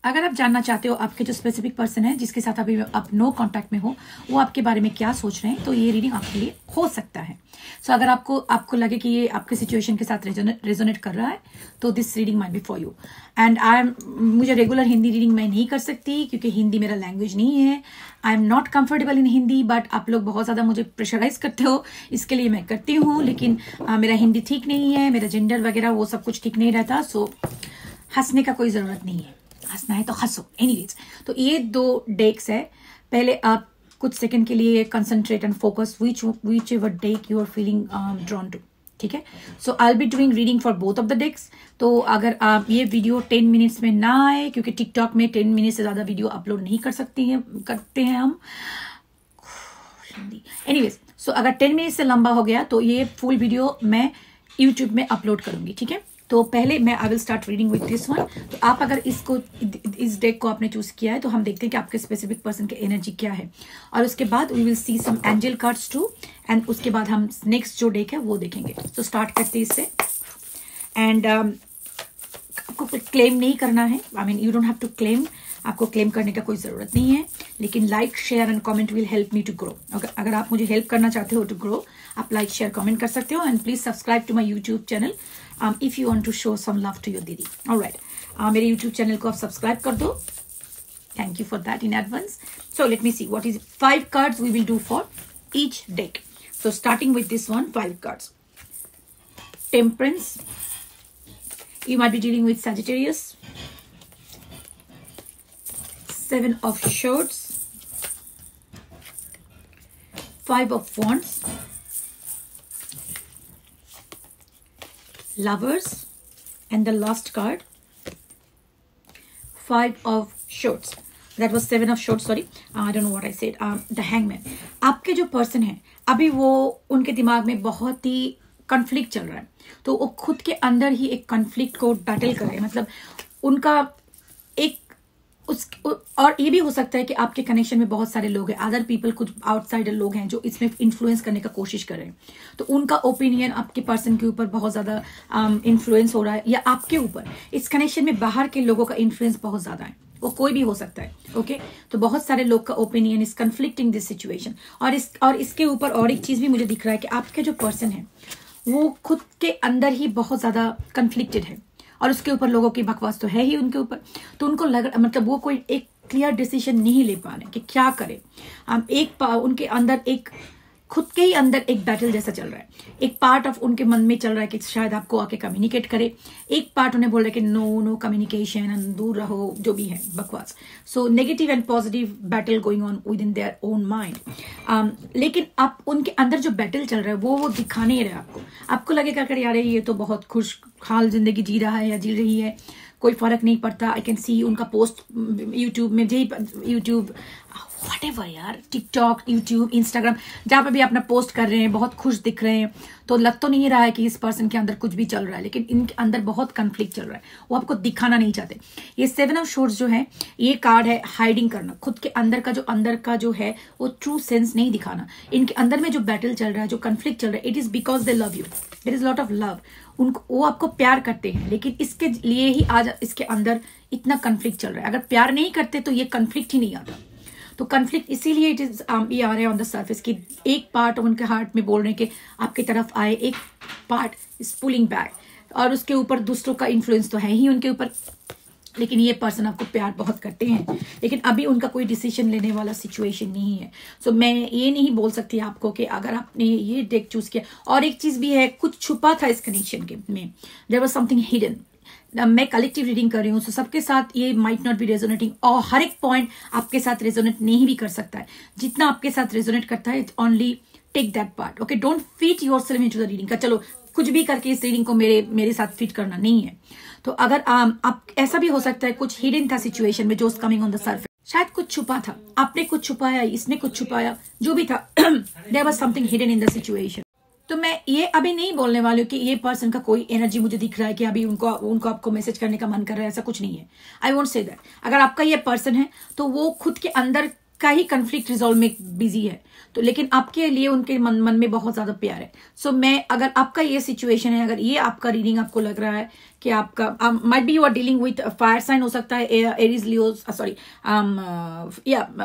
अगर आप जानना चाहते हो आपके जो स्पेसिफिक पर्सन है जिसके साथ अभी आप नो कांटेक्ट में हो, वो आपके बारे में क्या सोच रहे हैं, तो ये रीडिंग आपके लिए हो सकता है। सो अगर आपको लगे कि ये आपके सिचुएशन के साथ रेजोनेट कर रहा है, तो this reading might be for you. And मुझे रेगुलर हिंदी रीडिंग मैं नहीं कर सकती क्योंकि हिंदी मेरा लैंग्वेज नहीं है। I am not comfortable in Hindi, but आप लोग बहुत ज़्यादा मुझे प्रेशराइज करते हो, इसके लिए मैं करती हूँ। लेकिन मेरा हिंदी ठीक नहीं है, मेरा जेंडर वगैरह वो सब कुछ ठीक नहीं रहता। सो हंसने का कोई ज़रूरत नहीं है, हंसना है तो हंसो। एनीवेज, तो ये 2 डेक्स है। पहले आप कुछ सेकंड के लिए concentrate and focus whichever deck you are feeling drawn to, ठीक है। So I will be doing reading for both of the decks. तो अगर आप ये वीडियो 10 मिनट्स में ना आए, क्योंकि टिकटॉक में 10 मिनट से ज़्यादा वीडियो अपलोड नहीं करते हैं हम। एनीवेज, सो अगर 10 मिनट से लंबा हो गया तो ये फुल वीडियो मैं यूट्यूब में अपलोड करूंगी, ठीक है। तो पहले मैं I will start reading with this one. तो आप अगर इस डेक को आपने चूज किया है, तो हम देखते हैं कि आपके स्पेसिफिक पर्सन की एनर्जी क्या है, और उसके बाद we will see some angel cards too, and उसके बाद हम नेक्स्ट जो डेक है वो देखेंगे। तो स्टार्ट करते हैं इससे। एंड आपको क्लेम नहीं करना है, I mean you don't have to claim, आपको क्लेम करने का कोई ज़रूरत नहीं है। लेकिन like, share and comment will help me to grow. अगर आप मुझे हेल्प करना चाहते हो टू ग्रो, आप लाइक, शेयर, कमेंट कर सकते हो। And please subscribe to my YouTube channel if you want to show some love to your दीदी। ऑलराइट, मेरे यूट्यूब चैनल को आप सब्सक्राइब कर दो। Thank you for that in advance. So let me see what is 5 cards we will do for each deck. So starting with this one, 5 cards. Temperance, you might be dealing with Sagittarius. 7 of Swords, 5 of Wands, Lovers, and the last card, 5 of Swords. That was 7 of Swords, sorry. I don't know what I said. The Hangman. आपके जो person है अभी, वो उनके दिमाग में बहुत ही conflict चल रहा है। तो वो खुद के अंदर ही एक कॉन्फ्लिक्ट को बैटल कर रहे हैं। मतलब उनका एक और ये भी हो सकता है कि आपके कनेक्शन में बहुत सारे लोग हैं, अदर पीपल, कुछ आउटसाइडर लोग हैं जो इसमें इन्फ्लुएंस करने का कोशिश कर रहे हैं। तो उनका ओपिनियन आपके पर्सन के ऊपर बहुत ज्यादा इन्फ्लुएंस हो रहा है, या आपके ऊपर इस कनेक्शन में बाहर के लोगों का इन्फ्लुएंस बहुत ज्यादा है। वो कोई भी हो सकता है, ओके। तो बहुत सारे लोग का opinion is conflicting this situation. और इसके ऊपर और एक चीज भी मुझे दिख रहा है कि आपके जो पर्सन है वो खुद के अंदर ही बहुत ज्यादा कन्फ्लिक्टेड है, और उसके ऊपर लोगों की बकवास तो है ही उनके ऊपर। तो उनको मतलब वो कोई एक क्लियर डिसीजन नहीं ले पा रहे कि क्या करे। उनके अंदर खुद के ही अंदर एक बैटल जैसा चल रहा है। एक पार्ट ऑफ उनके मन में चल रहा है कि शायद आपको आके कम्युनिकेट करे, एक पार्ट उन्हें बोल रहा है कि नो कम्युनिकेशन, दूर रहो, जो भी है बकवास। So negative and positive battle going on with in their own mind. लेकिन आप उनके अंदर जो बैटल चल रहा है वो दिखा नहीं रहे आपको लगेगा कि यार ये तो बहुत खुशहाल जिंदगी जी रहा है या जी रही है, कोई फर्क नहीं पड़ता। आई कैन सी उनका पोस्ट यूट्यूब में, यूट्यूब व्हाटएवर यार, टिकटॉक, यूट्यूब, इंस्टाग्राम, जहाँ पे भी अपना पोस्ट कर रहे हैं, बहुत खुश दिख रहे हैं। तो लग तो नहीं रहा है कि इस पर्सन के अंदर कुछ भी चल रहा है, लेकिन इनके अंदर बहुत कन्फ्लिक्ट चल रहा है, वो आपको दिखाना नहीं चाहते। ये 7 ऑफ शॉर्ट्स जो है, ये कार्ड है हाइडिंग करना, खुद के अंदर का जो है वो ट्रू सेंस नहीं दिखाना। इनके अंदर में जो बैटल चल रहा है, जो कन्फ्लिक्ट चल रहा है, it is because they love you, there is lot of love. उनको, वो आपको प्यार करते हैं, लेकिन इसके लिए ही आज इसके अंदर इतना कन्फ्लिक्ट चल रहा है। अगर प्यार नहीं करते तो ये कन्फ्लिक्ट ही नहीं आता। तो कन्फ्लिक्ट इसीलिए इट इज ये आ रहा है ऑन द सर्फेस कि एक पार्ट उनके हार्ट में बोल रहे हैं कि आपकी तरफ आए, एक पार्ट इज पुलिंग बैक, और उसके ऊपर दूसरों का इन्फ्लुएंस तो है ही उनके ऊपर। लेकिन ये पर्सन आपको प्यार बहुत करते हैं, लेकिन अभी उनका कोई डिसीजन लेने वाला सिचुएशन नहीं है। सो मैं ये नहीं बोल सकती आपको कि अगर आपने ये डेक चूज किया। और एक चीज भी है, कुछ छुपा था इस कनेक्शन के में, देयर वाज समथिंग हिडन। मैं कलेक्टिव रीडिंग कर रही हूँ, so सबके साथ ये माइट नॉट बी रेजोनेटिंग, और हर एक पॉइंट आपके साथ रेजोनेट नहीं भी कर सकता है। जितना आपके साथ रेजोनेट करता है, it only take that part, okay. Don't fit yourself into the reading का चलो कुछ भी करके इस रीडिंग को मेरे साथ फिट करना नहीं है। तो अगर आप ऐसा भी हो सकता है कुछ हिडन था सिचुएशन में, जो is coming on the surface, शायद कुछ छुपा था, आपने कुछ छुपाया, इसने कुछ छुपाया, जो भी था, there was something hidden in the situation. तो मैं ये अभी नहीं बोलने वाली हूँ कि ये पर्सन का कोई एनर्जी मुझे दिख रहा है कि अभी उनको आपको मैसेज करने का मन कर रहा है, ऐसा कुछ नहीं है। I won't say that. अगर आपका ये पर्सन है तो वो खुद के अंदर आपका ही कंफ्लिक्ट रिजॉल्व में बिजी है, तो लेकिन आपके लिए उनके मन में बहुत ज्यादा प्यार है। सो मैं अगर आपका ये सिचुएशन है, अगर ये आपका रीडिंग आपको लग रहा है कि आपका might be you are dealing with fire sign हो सकता है, Aries Leo sorry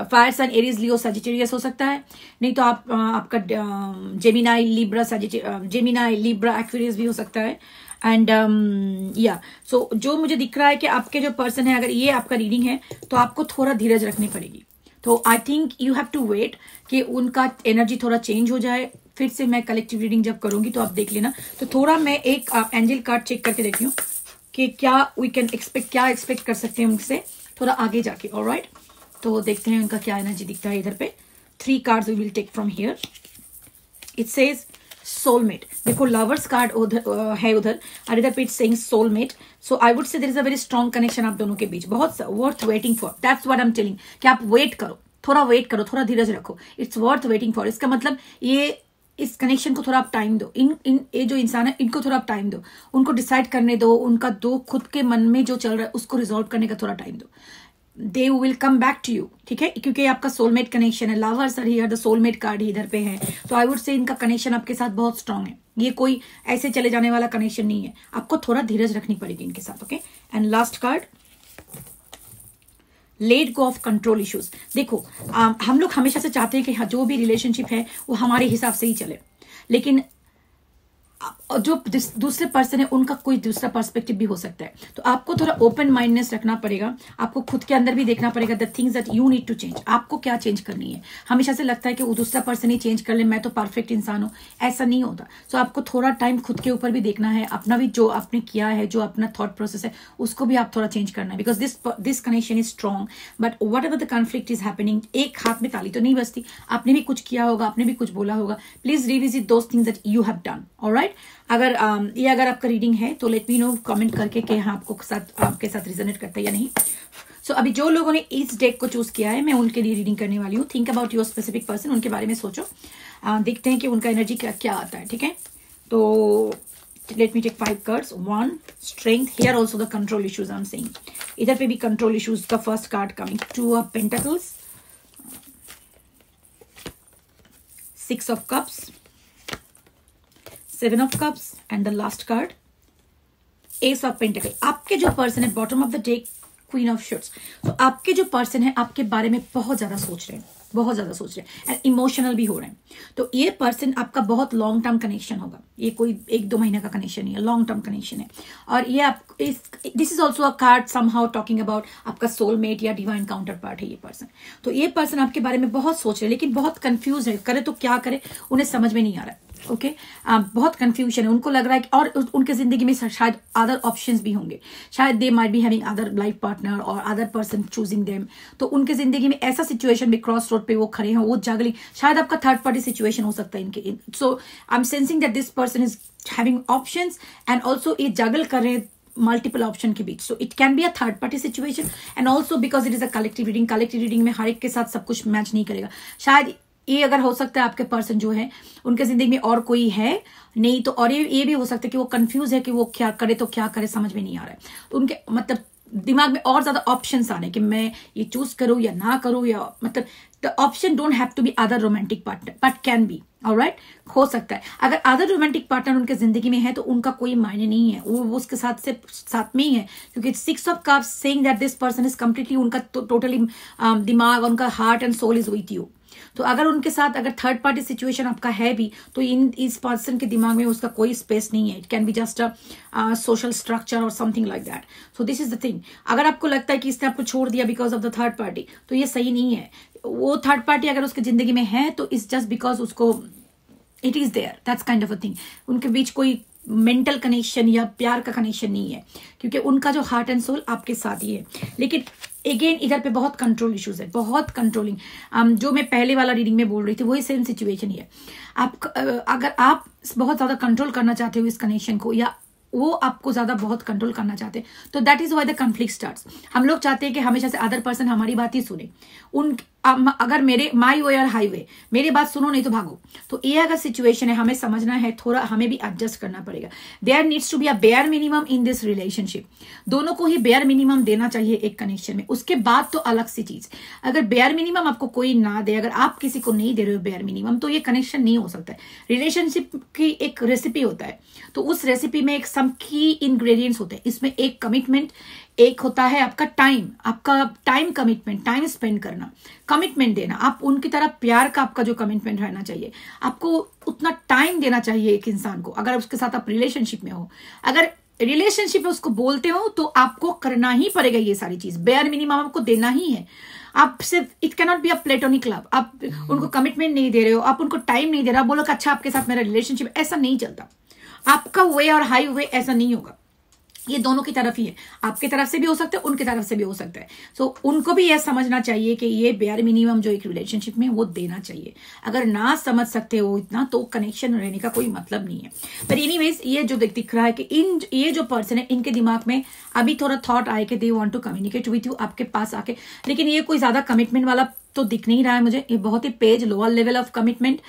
fire sign Aries Leo Sagittarius हो सकता है, नहीं तो आपका जेमिनाई लिब्रा एक्वेरियस भी हो सकता है। एंड सो जो मुझे दिख रहा है कि आपके जो पर्सन है, अगर ये आपका रीडिंग है तो आपको थोड़ा धीरज रखनी पड़ेगी। तो I think you have to wait कि उनका एनर्जी थोड़ा चेंज हो जाए। फिर से मैं कलेक्टिव रीडिंग जब करूंगी तो आप देख लेना। तो थोड़ा मैं एक एंजल कार्ड चेक करके देखती हूँ कि क्या वी कैन एक्सपेक्ट, क्या एक्सपेक्ट कर सकते हैं उनसे थोड़ा आगे जाके। ऑलराइट, तो देखते हैं उनका क्या एनर्जी दिखता है। इधर पे 3 cards we will take from here. It says soulmate. देखो लवर्स कार्ड उधर है उधर, और इधर पे it's saying soulmate. So I would say there is a very strong connection आप दोनों के बीच, बहुत worth waiting for. That's what I am telling कि आप वेट करो, थोड़ा वेट करो, थोड़ा धीरज रखो। It's worth waiting for. इसका मतलब ये इस कनेक्शन को थोड़ा आप टाइम दो। ये जो इंसान है इनको थोड़ा आप टाइम दो, उनको डिसाइड करने दो, उनका दो खुद के मन में जो चल रहा है उसको रिजॉल्व करने का थोड़ा टाइम दो। They will come back to you, ठीक है, क्योंकि आपका सोलमेट कनेक्शन है। Lovers are here, the soulmate card इधर पे है। तो आई वुड से इनका कनेक्शन आपके साथ बहुत स्ट्रांग है। ये कोई ऐसे चले जाने वाला कनेक्शन नहीं है, आपको थोड़ा धीरज रखनी पड़ेगी इनके साथ। Okay, and last card let go of control issues. देखो हम लोग हमेशा से चाहते हैं कि जो भी रिलेशनशिप है वो हमारे हिसाब से ही चले, लेकिन जो दूसरे पर्सन है उनका कोई दूसरा पर्सपेक्टिव भी हो सकता है। तो आपको थोड़ा ओपन माइंडनेस रखना पड़ेगा। आपको खुद के अंदर भी देखना पड़ेगा the things that you need to change. आपको क्या चेंज करनी है। हमेशा से लगता है कि वो दूसरा पर्सन ही चेंज कर ले, मैं तो परफेक्ट इंसान हूं, ऐसा नहीं होता। सो आपको थोड़ा टाइम खुद के ऊपर भी देखना है, अपना भी जो आपने किया है, जो अपना थॉट प्रोसेस है उसको भी आप थोड़ा चेंज करना है। Because this connection is strong, but what ever the conflict is happening, एक हाथ में ताली तो नहीं बजती। आपने भी कुछ किया होगा, आपने भी कुछ बोला होगा। Please revisit those things that you have done. Alright, अगर आपका रीडिंग है तो लेट मी नो कमेंट करके कि हाँ आपके साथ रिजोनेट करता है या नहीं। सो अभी जो लोगों ने इस डेक को चूज किया है मैं उनके लिए रीडिंग करने वाली हूँ। Think about your specific person, उनके बारे में सोचो। देखते हैं कि उनका एनर्जी क्या आता है, ठीक है। तो let me take 5 cards. 1 strength, here also the control issues I am saying. इधर पे भी कंट्रोल इश्यूज का first card coming. 2 of pentacles, 6 of cups, 7 of cups and the last card Ace of Pentacle। आपके जो person है bottom of the deck queen of shorts. तो आपके जो पर्सन है आपके बारे में बहुत ज्यादा सोच रहे हैं, बहुत ज्यादा सोच रहे हैं, एंड इमोशनल भी हो रहे हैं। तो ये पर्सन आपका बहुत लॉन्ग टर्म कनेक्शन होगा। ये कोई 1-2 महीने का कनेक्शन नहीं है, लॉन्ग टर्म कनेक्शन है। और ये this is also a card somehow talking about आपका सोलमेट या डिवाइन काउंटर पार्ट है ये पर्सन। तो ये पर्सन आपके बारे में बहुत सोच रहे हैं, लेकिन बहुत कंफ्यूज है, करे तो क्या करे उन्हें समझ में नहीं आ रहा है। ओके, बहुत कंफ्यूजन है। उनको लग रहा है कि और उनके जिंदगी में शायद अदर ऑप्शंस भी होंगे, शायद they might be having other life partner और अदर पर्सन चूजिंग देम। तो उनके जिंदगी में ऐसा सिचुएशन भी क्रॉस रोड पे वो खड़े हैं, वो जगलिंग, शायद आपका थर्ड पार्टी सिचुएशन हो सकता है इनके। So I am sensing that this person is having options and also ये जगल कर रहे हैं मल्टीपल ऑप्शन के बीच। So it can be a third party situation and also because it is a collective reading. Collective reading में हर एक के साथ सब कुछ मैच नहीं करेगा। शायद ये अगर हो सकता है आपके पर्सन जो है उनके जिंदगी में और कोई है नहीं तो, और ये भी हो सकता है कि वो कंफ्यूज है कि वो क्या करे तो क्या करे, समझ में नहीं आ रहा है। तो उनके मतलब दिमाग में और ज्यादा ऑप्शंस आ रहे हैं कि मैं ये चूज करूं या ना करूं, या मतलब the option don't have to be other romantic partner but can be. Alright, हो सकता है अगर अदर रोमांटिक पार्टनर उनके जिंदगी में है तो उनका कोई मायने नहीं है, वो उसके साथ में ही है। क्योंकि 6 of cups saying that this person is completely, उनका टोटली दिमाग, उनका heart and soul is with you. तो अगर उनके साथ अगर थर्ड पार्टी सिचुएशन आपका है भी तो इस पर्सन के दिमाग में उसका कोई स्पेस नहीं है। It can be just a social structure और something like that. So this is the thing. अगर आपको लगता है कि इसने आपको छोड़ दिया because of the third party, तो ये सही नहीं है। वो थर्ड पार्टी अगर उसकी जिंदगी में है तो इट्स जस्ट बिकॉज उसको it is there, that's kind of a thing. उनके बीच कोई मेंटल कनेक्शन या प्यार का कनेक्शन नहीं है, क्योंकि उनका जो हार्ट एंड सोल आपके साथ ही है। लेकिन अगेन इधर पे बहुत कंट्रोल इश्यूज है, बहुत कंट्रोलिंग। जो मैं पहले वाला रीडिंग में बोल रही थी वही सेम सिचुएशन ही है। अगर आप बहुत ज्यादा कंट्रोल करना चाहते हो इस कनेक्शन को, या वो आपको ज्यादा बहुत कंट्रोल करना चाहते हैं, तो that is why the conflict starts. हम लोग चाहते हैं कि हमेशा से अदर पर्सन हमारी बात ही सुने, अगर मेरे माई वे और हाईवे, मेरी बात सुनो नहीं तो भागो। तो ये अगर सिचुएशन है, हमें समझना है, थोड़ा हमें भी एडजस्ट करना पड़ेगा। There needs to be a bare minimum in this relationship. दोनों को ही बेयर मिनिमम देना चाहिए एक कनेक्शन में, उसके बाद तो अलग सी चीज। अगर बेयर मिनिमम आपको कोई ना दे, अगर आप किसी को नहीं दे रहे हो बेयर मिनिमम, तो ये कनेक्शन नहीं हो सकता है। रिलेशनशिप की एक रेसिपी होता है, तो उस रेसिपी में एक सम की इंग्रेडिएंट्स होते हैं। इसमें एक कमिटमेंट, एक होता है आपका टाइम कमिटमेंट, टाइम स्पेंड करना, कमिटमेंट देना। आप उनकी तरफ प्यार का आपका जो कमिटमेंट रहना चाहिए, आपको उतना टाइम देना चाहिए एक इंसान को। अगर उसके साथ आप रिलेशनशिप में हो, अगर रिलेशनशिप में उसको बोलते हो, तो आपको करना ही पड़ेगा ये सारी चीज। बेयर मिनिमम आपको देना ही है। आप सिर्फ, it can not be a platonic love. आप उनको कमिटमेंट नहीं दे रहे हो, आप उनको टाइम नहीं दे रहे हो, बोलो कि अच्छा आपके साथ मेरा रिलेशनशिप, ऐसा नहीं चलता। आपका वे और हाई वे ऐसा नहीं होगा। ये दोनों की तरफ ही है, आपकी तरफ से भी हो सकता है, उनकी तरफ से भी हो सकता है। सो उनको भी यह समझना चाहिए कि ये बेयर मिनिमम जो एक रिलेशनशिप में वो देना चाहिए। अगर ना समझ सकते हो इतना, तो कनेक्शन रहने का कोई मतलब नहीं है। पर एनीवेज, ये जो दिख रहा है कि ये जो पर्सन है, इनके दिमाग में अभी थोड़ा थॉट आए कि they want to communicate with you, आपके पास आके। लेकिन ये कोई ज्यादा कमिटमेंट वाला तो दिख नहीं रहा है मुझे। ये बहुत ही पेज lower level of commitment.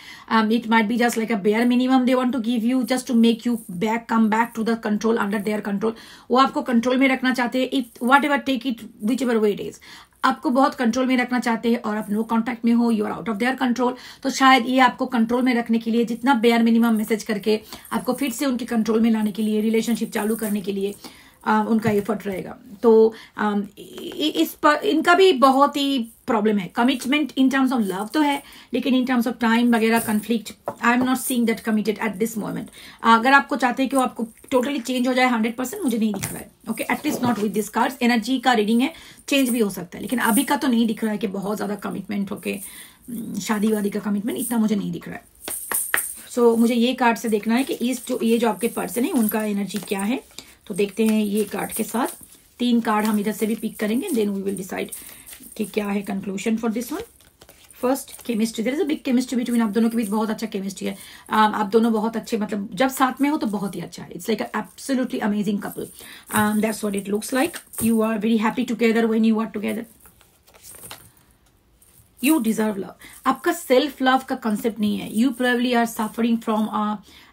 It might be just like a bare minimum they want to give you, just to make you come back to the control, under their control. वो आपको कंट्रोल में रखना चाहते हैं। If whatever take it whichever way it is, आपको बहुत control में रखना चाहते हैं, और आप नो कॉन्टैक्ट में हो, you are out of their control. तो शायद ये आपको कंट्रोल में रखने के लिए जितना बेयर मिनिमम मैसेज करके आपको फिर से उनके कंट्रोल में लाने के लिए, रिलेशनशिप चालू करने के लिए उनका एफर्ट रहेगा। तो इस पर इनका भी बहुत ही प्रॉब्लम है। Commitment in terms of love तो है, लेकिन इन टर्म्स ऑफ टाइम वगैरह conflict, I am not seeing that committed at this moment. अगर आपको चाहते हैं कि वो आपको टोटली चेंज हो जाए 100%, मुझे नहीं दिख रहा है। Okay, at least not with this cards. Energy का रीडिंग है, चेंज भी हो सकता है, लेकिन अभी का तो नहीं दिख रहा है कि बहुत ज्यादा कमिटमेंट होके शादी वादी का कमिटमेंट, इतना मुझे नहीं दिख रहा है। सो मुझे ये कार्ड से देखना है कि ये जो आपके पर्सन है, उनका एनर्जी क्या है। तो देखते हैं ये कार्ड के साथ। 3 कार्ड हम इधर से भी पिक करेंगे, देन वी विल डिसाइड कि क्या है conclusion for this one. First, chemistry. There is a big chemistry between, आप दोनों के बीच बहुत अच्छा केमिस्ट्री है। आप दोनों बहुत अच्छे, मतलब जब साथ में हो तो बहुत ही अच्छा है। It's like absolutely amazing couple. That's what it looks like. You are very happy together when you are together. You deserve love. आपका सेल्फ लव का कंसेप्ट नहीं है। You probably are suffering from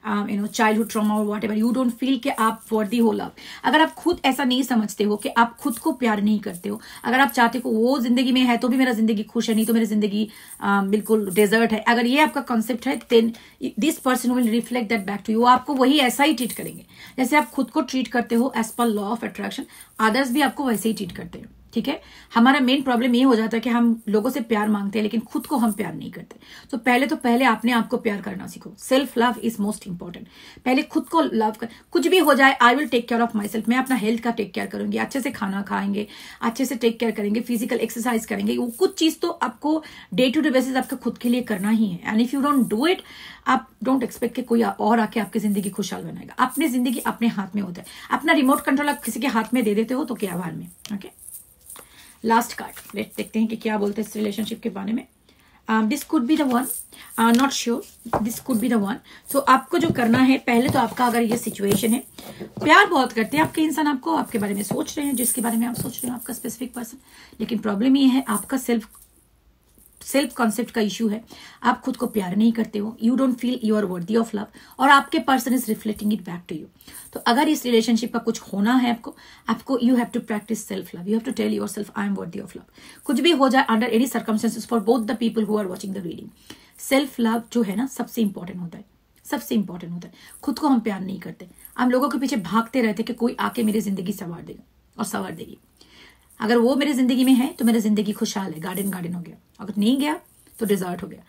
childhood trauma और whatever. You don't feel कि आप वर्दी हो love. अगर आप खुद ऐसा नहीं समझते हो कि आप खुद को प्यार नहीं करते हो, अगर आप चाहते हो वो जिंदगी में है तो भी मेरा जिंदगी खुश है, नहीं तो मेरी जिंदगी बिल्कुल डेजर्ट है, अगर ये आपका कॉन्सेप्ट है, then this person will reflect that back to you. आपको वही ऐसा ही ट्रीट करेंगे जैसे आप खुद को ट्रीट करते हो as per law of attraction. Others भी आपको वैसे ही ट्रीट करते हैं। ठीक है, हमारा मेन प्रॉब्लम ये हो जाता है कि हम लोगों से प्यार मांगते हैं, लेकिन खुद को हम प्यार नहीं करते। तो पहले आपने आपको प्यार करना सीखो। Self love is most important. पहले खुद को लव कर। कुछ भी हो जाए, I will take care of myself. मैं अपना हेल्थ का टेक केयर करूंगी, अच्छे से खाना खाएंगे, अच्छे से टेक केयर करेंगे, फिजिकल एक्सरसाइज करेंगे। वो कुछ चीज तो आपको डे टू डे बेसिस आपको खुद के लिए करना ही है। And if you don't do it, आप डोंट एक्सपेक्ट कि कोई और आके आपकी जिंदगी खुशहाल बनाएगा। अपनी जिंदगी अपने हाथ में होता है। अपना रिमोट कंट्रोल आप किसी के हाथ में दे देते हो तो क्या बार में। ओके, लास्ट कार्ड देखते हैं कि क्या बोलते हैं इस रिलेशनशिप के बारे में। This could be the one, not sure, this could be the one. So आपको जो करना है, पहले तो आपका अगर ये सिचुएशन है, प्यार बहुत करते हैं आपके इंसान, आपको आपके बारे में सोच रहे हैं, जिसके बारे में आप सोच रहे हो आपका स्पेसिफिक पर्सन, लेकिन प्रॉब्लम ये है आपका सेल्फ कॉन्सेप्ट का इश्यू है। आप खुद को प्यार नहीं करते हो, you don't feel you are worthy of love, और आपके person is reflecting it back to you. तो अगर इस रिलेशनशिप का कुछ होना है आपको you have to practice self love. You have to tell yourself I am worthy of love. कुछ भी हो जाए, under any circumstances, for both the people who are watching the reading, self love जो है ना, सबसे important होता है। सबसे इंपॉर्टेंट होता है। खुद को हम प्यार नहीं करते, हम लोगों के पीछे भागते रहते कि कोई आके मेरी जिंदगी संवार देगा और संवार देगी। अगर वो मेरी जिंदगी में है तो मेरी जिंदगी खुशहाल है, गार्डन हो गया। अगर नहीं गया तो डिजर्ट हो गया।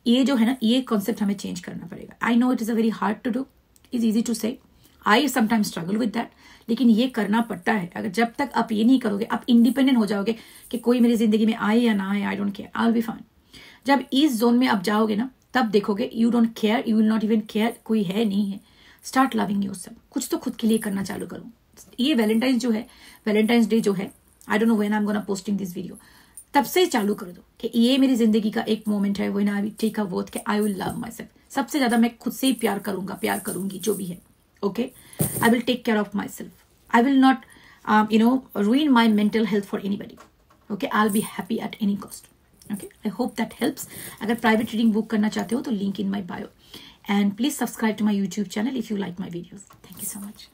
ये जो है ना, ये कॉन्सेप्ट हमें चेंज करना पड़ेगा। I know it is a very hard to do, is easy to say, I sometimes struggle with that, लेकिन ये करना पड़ता है। अगर जब तक आप ये नहीं करोगे, आप इंडिपेंडेंट हो जाओगे कि कोई मेरी जिंदगी में आए या ना आए, I don't care, I will be fine. जब इस जोन में आप जाओगे ना, तब देखोगे you don't care, you will not even care कोई है नहीं है। Start loving yourself. कुछ तो खुद के लिए करना चालू करो। ये वैलेंटाइंस डे जो है, I don't know when I am gonna posting this video, तब से चालू कर दो कि ये मेरी जिंदगी का एक मोमेंट है, when I take a vote कि I will love myself. सबसे ज्यादा मैं खुद से ही प्यार करूंगी जो भी है। Okay, I will take care of myself. I will not ruin my mental health for anybody. Okay, I'll be happy at any cost. Okay, I hope that helps. अगर प्राइवेट रीडिंग बुक करना चाहते हो तो link in my bio, and please subscribe to my YouTube channel if you like my videos. Thank you so much.